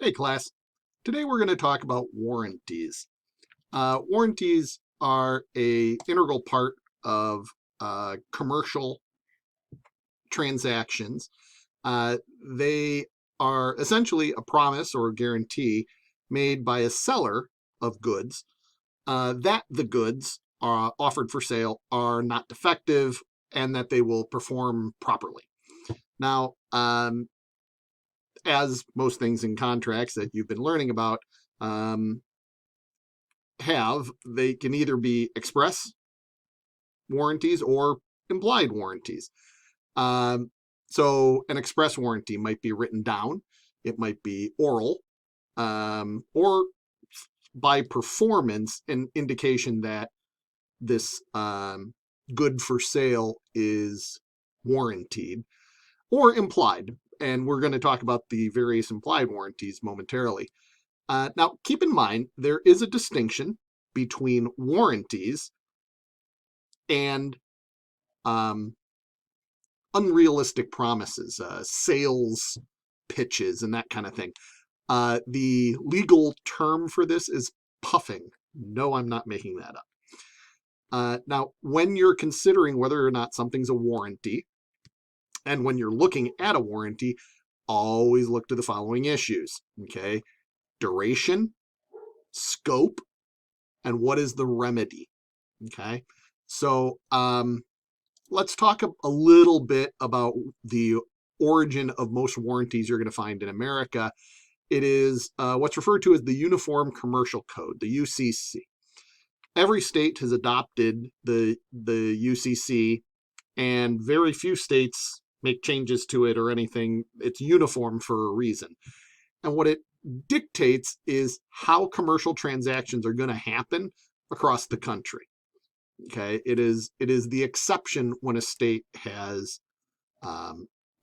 Hey class, today we're going to talk about warranties. Warranties are a integral part of commercial transactions. They are essentially a promise or a guarantee made by a seller of goods that the goods offered for sale are not defective and that they will perform properly. Now, as most things in contracts that you've been learning about they can either be express warranties or implied warranties. So an express warranty might be written down, it might be oral, or by performance, an indication that this good for sale is warranted, or implied. And we're going to talk about the various implied warranties momentarily. Now, keep in mind, there is a distinction between warranties and unrealistic promises, sales pitches, and that kind of thing. The legal term for this is puffing. No, I'm not making that up. Now, when you're considering whether or not something's a warranty, and when you're looking at a warranty, always look to the following issues, okay? Duration, scope, and what is the remedy, okay? So let's talk a little bit about the origin of most warranties you're going to find in America. It is what's referred to as the Uniform Commercial Code, the UCC. Every state has adopted the UCC, and very few states make changes to it or anything. It's uniform for a reason. And what it dictates is how commercial transactions are going to happen across the country. Okay, it is the exception when a state has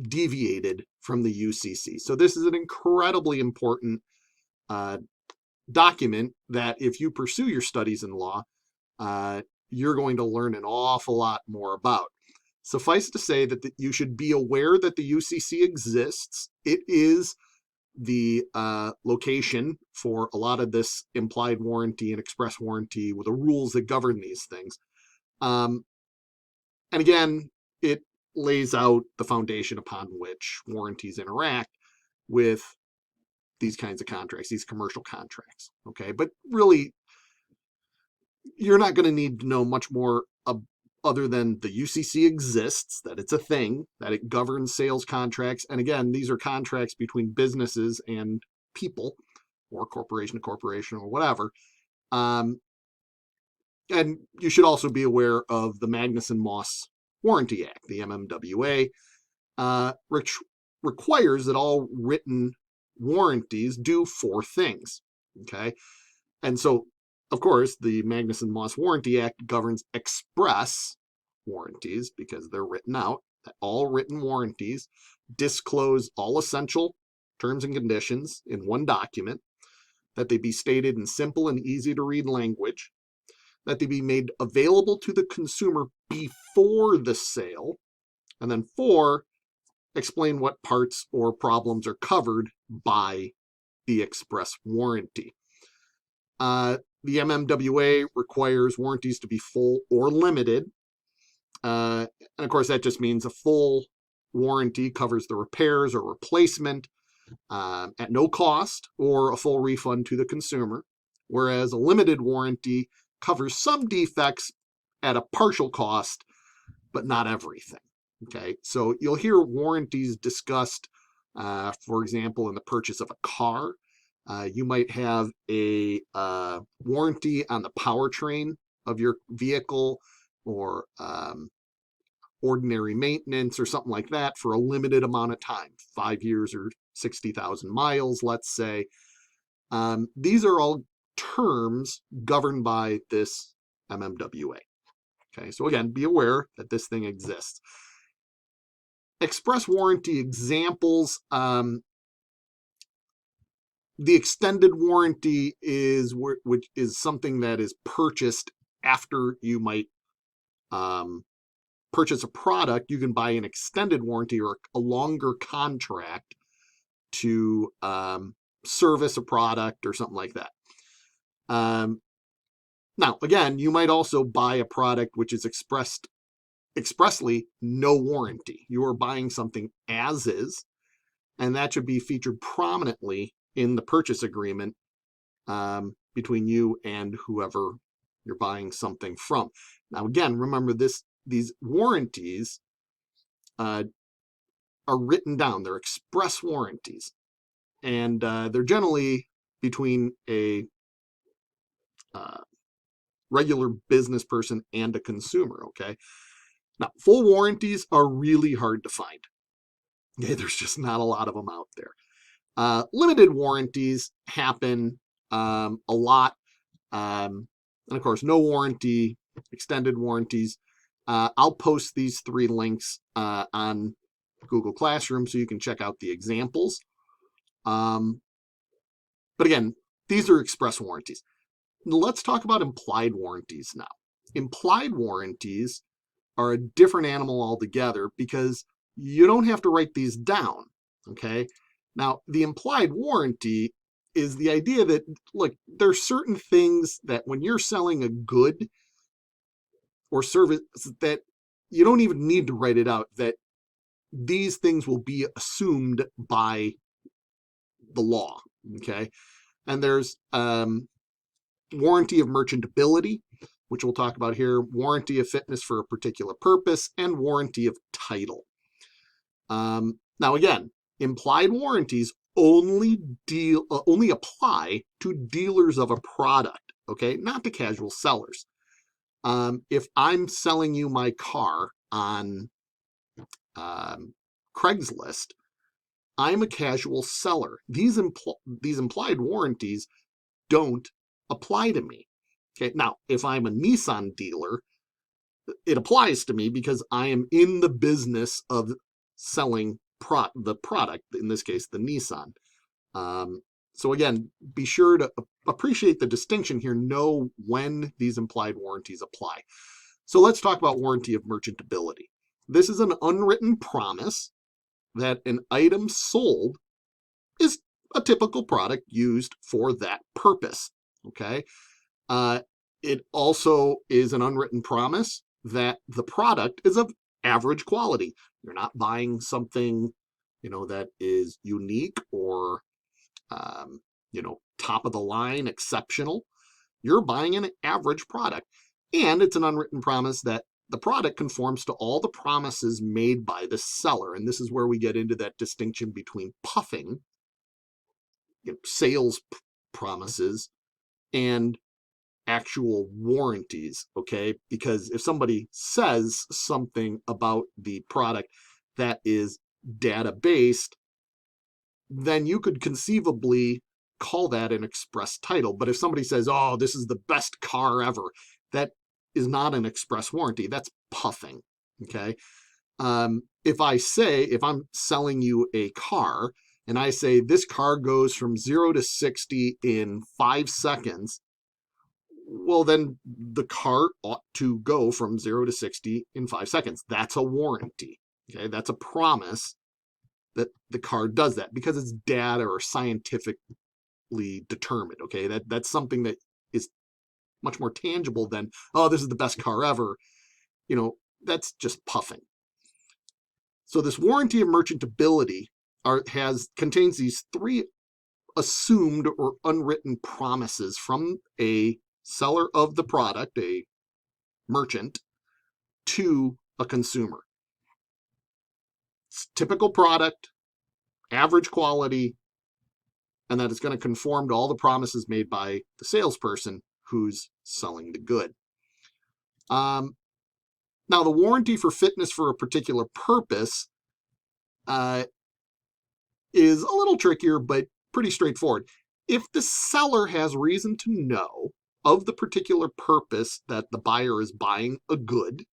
deviated from the UCC. So this is an incredibly important document that if you pursue your studies in law, you're going to learn an awful lot more about. Suffice to say that you should be aware that the UCC exists. It is the location for a lot of this implied warranty and express warranty with the rules that govern these things. And again, it lays out the foundation upon which warranties interact with these kinds of contracts, these commercial contracts. Okay, but really, you're not going to need to know much more other than the UCC exists, that it's a thing, that it governs sales contracts. And again, these are contracts between businesses and people, or corporation to corporation, or whatever. And you should also be aware of the Magnuson-Moss Warranty Act, the MMWA, which requires that all written warranties do 4 things. Okay, and so, of course, the Magnuson-Moss Warranty Act governs express warranties because they're written out. That all written warranties disclose all essential terms and conditions in one document, that they be stated in simple and easy to read language, that they be made available to the consumer before the sale, and then 4, explain what parts or problems are covered by the express warranty. The MMWA requires warranties to be full or limited. And of course, that just means a full warranty covers the repairs or replacement at no cost or a full refund to the consumer, whereas a limited warranty covers some defects at a partial cost, but not everything. Okay, so you'll hear warranties discussed, for example, in the purchase of a car. You might have a warranty on the powertrain of your vehicle, or ordinary maintenance or something like that for a limited amount of time, 5 years or 60,000 miles, let's say. These are all terms governed by this MMWA. Okay, so again, be aware that this thing exists. Express warranty examples. The extended warranty which is something that is purchased after you might purchase a product. You can buy an extended warranty or a longer contract to service a product or something like that. Now, again, you might also buy a product which is expressly no warranty. You are buying something as is, and that should be featured prominently in the purchase agreement between you and whoever you're buying something from. Now, again, remember these warranties are written down. They're express warranties, and they're generally between a regular business person and a consumer, okay? Now, full warranties are really hard to find. Okay, there's just not a lot of them out there. Limited warranties happen a lot. And of course, no warranty, extended warranties. I'll post these 3 links on Google Classroom so you can check out the examples. But again, these are express warranties. Let's talk about implied warranties now. Implied warranties are a different animal altogether because you don't have to write these down, okay? Now, the implied warranty is the idea that, look, there's certain things that when you're selling a good or service that you don't even need to write it out, that these things will be assumed by the law, okay? And there's warranty of merchantability, which we'll talk about here, warranty of fitness for a particular purpose, and warranty of title. Now, again, implied warranties only apply to dealers of a product, okay, not to casual sellers. If I'm selling you my car on Craigslist, I'm a casual seller. These implied warranties don't apply to me. Okay, now if I'm a Nissan dealer, it applies to me because I am in the business of selling the product, in this case, the Nissan. So again, be sure to appreciate the distinction here, know when these implied warranties apply. So let's talk about warranty of merchantability. This is an unwritten promise that an item sold is a typical product used for that purpose, okay? It also is an unwritten promise that the product is of average quality. You're not buying something, that is unique or, top of the line, exceptional. You're buying an average product. And it's an unwritten promise that the product conforms to all the promises made by the seller. And this is where we get into that distinction between puffing, sales promises, and actual warranties, okay? Because if somebody says something about the product that is data-based, then you could conceivably call that an express title. But if somebody says, oh, this is the best car ever, that is not an express warranty. That's puffing, okay? If I'm selling you a car and I say this car goes from 0 to 60 in 5 seconds, well, then the car ought to go from 0 to 60 in 5 seconds. That's a warranty, okay? That's a promise that the car does that because it's data or scientifically determined, okay? That's something that is much more tangible than, oh, this is the best car ever. That's just puffing. So this warranty of merchantability contains these 3 assumed or unwritten promises from a seller of the product, a merchant, to a consumer. It's typical product, average quality, and that it's going to conform to all the promises made by the salesperson who's selling the good. Now, the warranty for fitness for a particular purpose is a little trickier, but pretty straightforward. If the seller has reason to know of the particular purpose that the buyer is buying a good,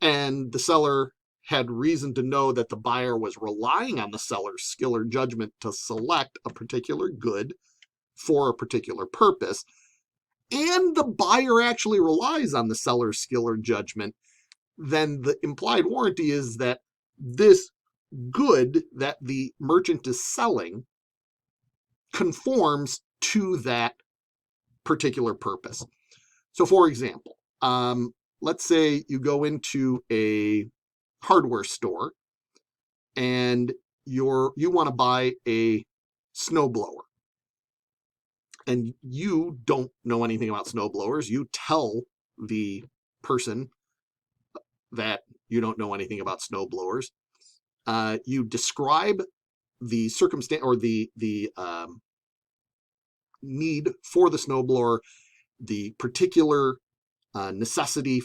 and the seller had reason to know that the buyer was relying on the seller's skill or judgment to select a particular good for a particular purpose, and the buyer actually relies on the seller's skill or judgment, then the implied warranty is that this good that the merchant is selling conforms to that particular purpose. So for example, let's say you go into a hardware store and you want to buy a snowblower, and you don't know anything about snowblowers. You tell the person that you don't know anything about snowblowers. You describe the circumstance or the need for the snowblower, the particular necessity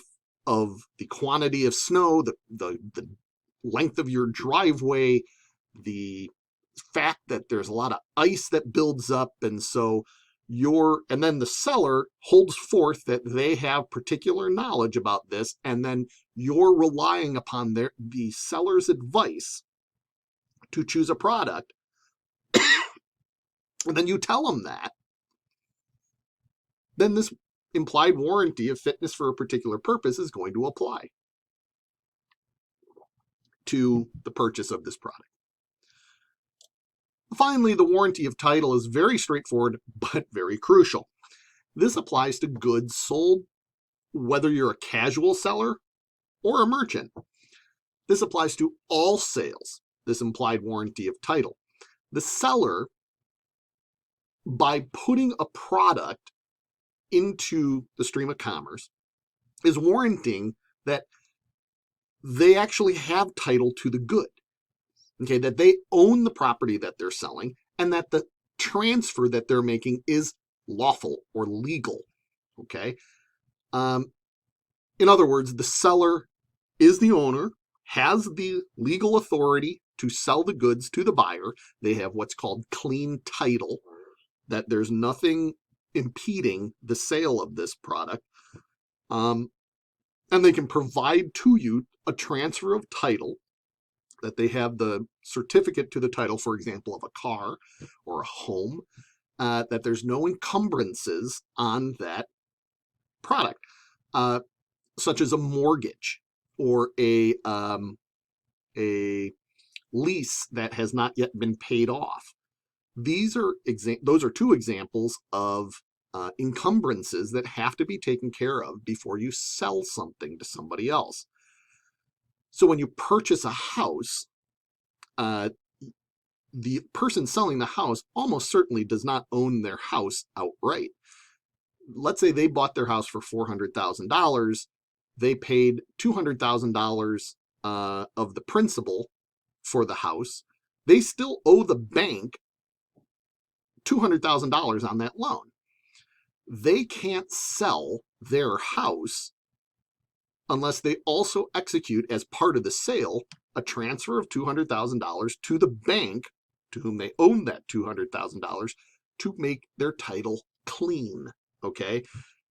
of the quantity of snow, the length of your driveway, the fact that there's a lot of ice that builds up, and so and then the seller holds forth that they have particular knowledge about this, and then you're relying upon the seller's advice to choose a product, and then you tell them that, then this implied warranty of fitness for a particular purpose is going to apply to the purchase of this product. Finally, the warranty of title is very straightforward, but very crucial. This applies to goods sold, whether you're a casual seller or a merchant. This applies to all sales, this implied warranty of title. The seller, by putting a product into the stream of commerce, is warranting that they actually have title to the good. Okay, that they own the property that they're selling, and that the transfer that they're making is lawful or legal. Okay. In other words, the seller is the owner, has the legal authority to sell the goods to the buyer. They have what's called clean title, that there's nothing impeding the sale of this product. And they can provide to you a transfer of title, that they have the certificate to the title, for example, of a car or a home, that there's no encumbrances on that product, such as a mortgage or a lease that has not yet been paid off. Those are two examples of encumbrances that have to be taken care of before you sell something to somebody else. So when you purchase a house, the person selling the house almost certainly does not own their house outright. Let's say they bought their house for $400,000. They paid $200,000 of the principal for the house. They still owe the bank $200,000 on that loan. They can't sell their house unless they also execute, as part of the sale, a transfer of $200,000 to the bank to whom they own that $200,000 to make their title clean. Okay,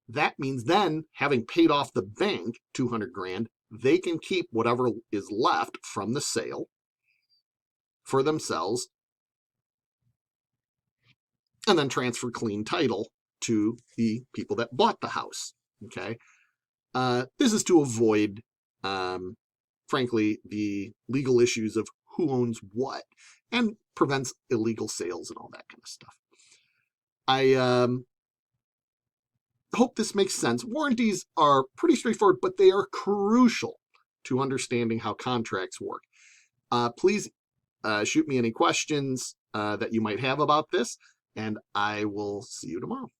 that means then, having paid off the bank $200,000, they can keep whatever is left from the sale for themselves, and then transfer clean title to the people that bought the house. Okay. This is to avoid, frankly, the legal issues of who owns what, and prevents illegal sales and all that kind of stuff. I hope this makes sense. Warranties are pretty straightforward, but they are crucial to understanding how contracts work. Please shoot me any questions that you might have about this, and I will see you tomorrow.